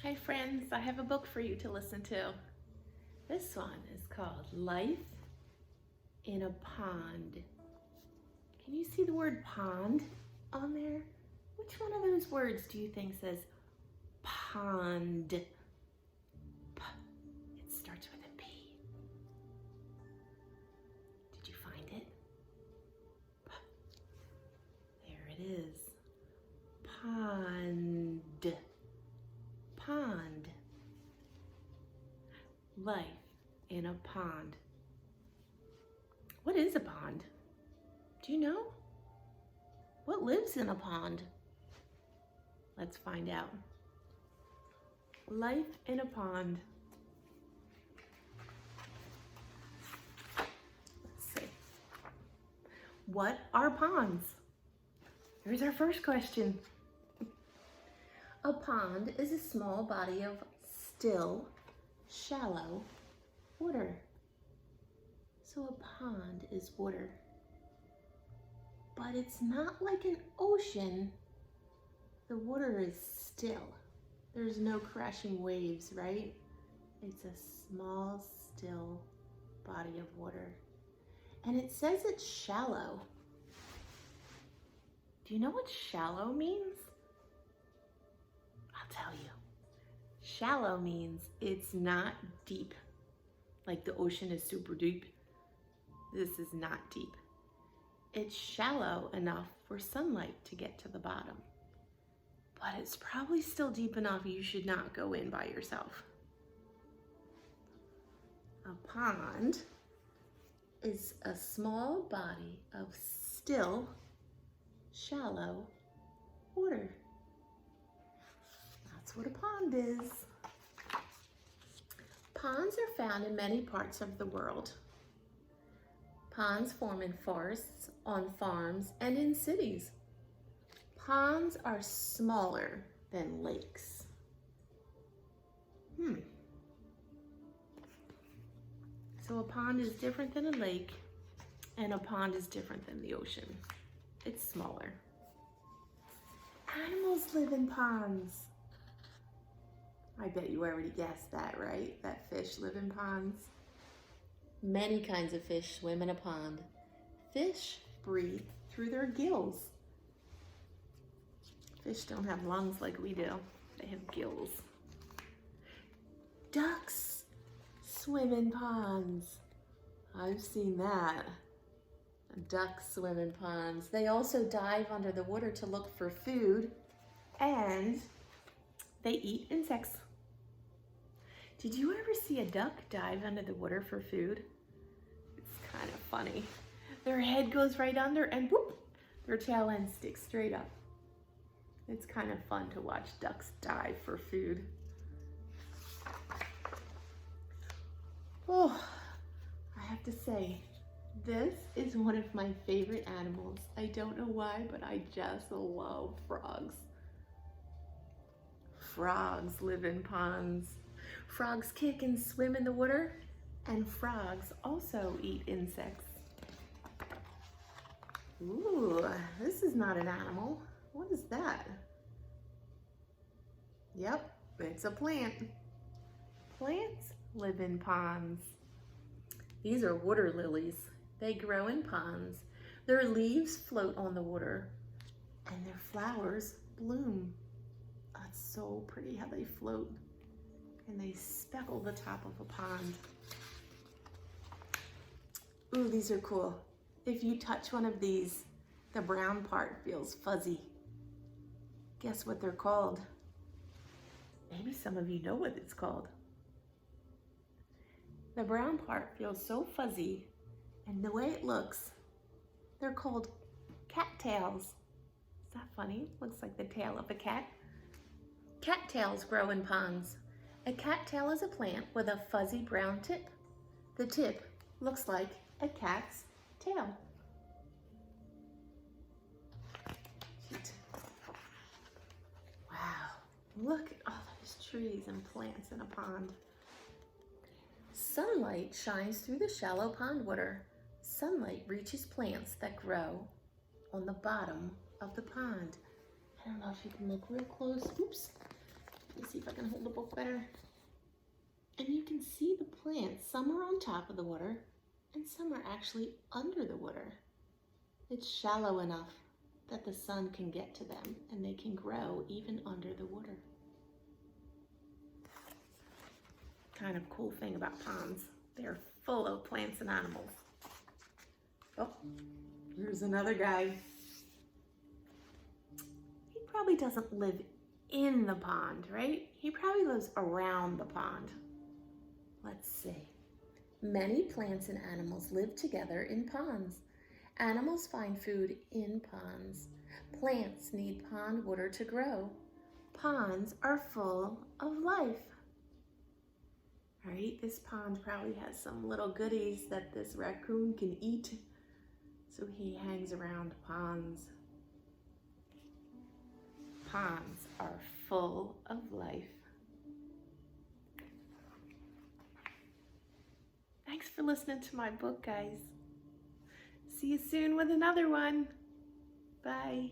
Hi friends, I have a book for you to listen to. This one is called Life in a Pond. Can you see the word pond on there? Which one of those words do you think says pond? It starts with a P. Did you find it? There it is. Pond. Pond. Life in a pond. What is a pond? Do you know? What lives in a pond? Let's find out. Life in a pond. Let's see. What are ponds? Here's our first question. A pond is a small body of still, shallow water. So a pond is water. But it's not like an ocean. The water is still. There's no crashing waves, right? It's a small, still body of water. And it says it's shallow. Do you know what shallow means? I'll tell you. Shallow means it's not deep. Like the ocean is super deep. This is not deep. It's shallow enough for sunlight to get to the bottom. But it's probably still deep enough you should not go in by yourself. A pond is a small body of still, shallow water. That's what a pond is. Ponds are found in many parts of the world. Ponds form in forests, on farms, and in cities. Ponds are smaller than lakes. So a pond is different than a lake, and a pond is different than the ocean. It's smaller. Animals live in ponds. I bet you already guessed that, right? That fish live in ponds. Many kinds of fish swim in a pond. Fish breathe through their gills. Fish don't have lungs like we do. They have gills. Ducks swim in ponds. I've seen that. Ducks swim in ponds. They also dive under the water to look for food, and they eat insects. Did you ever see a duck dive under the water for food? It's kind of funny. Their head goes right under and whoop, their tail end sticks straight up. It's kind of fun to watch ducks dive for food. Oh, I have to say, this is one of my favorite animals. I don't know why, but I just love frogs. Frogs live in ponds. Frogs kick and swim in the water, and frogs also eat insects. Ooh, this is not an animal. What is that? Yep, it's a plant. Plants live in ponds. These are water lilies. They grow in ponds. Their leaves float on the water, and their flowers bloom. It's so pretty how they float, and they speckle the top of a pond. Ooh, these are cool. If you touch one of these, the brown part feels fuzzy. Guess what they're called? Maybe some of you know what it's called. The brown part feels so fuzzy, and the way it looks, they're called cattails. Is that funny? Looks like the tail of a cat. Cattails grow in ponds. A cattail is a plant with a fuzzy brown tip. The tip looks like a cat's tail. Cute. Wow, look at all those trees and plants in a pond. Sunlight shines through the shallow pond water. Sunlight reaches plants that grow on the bottom of the pond. I don't know if you can look real close. Oops. Let me see if I can hold the book book better? And you can see the plants. Some are on top of the water and some are actually under the water. It's shallow enough that the sun can get to them and they can grow even under the water. Kind of cool thing about ponds. They're full of plants and animals. Oh, here's another guy. He probably doesn't live in the pond, right? He probably lives around the pond. Let's see. Many plants and animals live together in ponds. Animals find food in ponds. Plants need pond water to grow. Ponds are full of life. All right, this pond probably has some little goodies that this raccoon can eat. So he hangs around ponds. Ponds are full of life. Thanks for listening to my book, guys. See you soon with another one. Bye.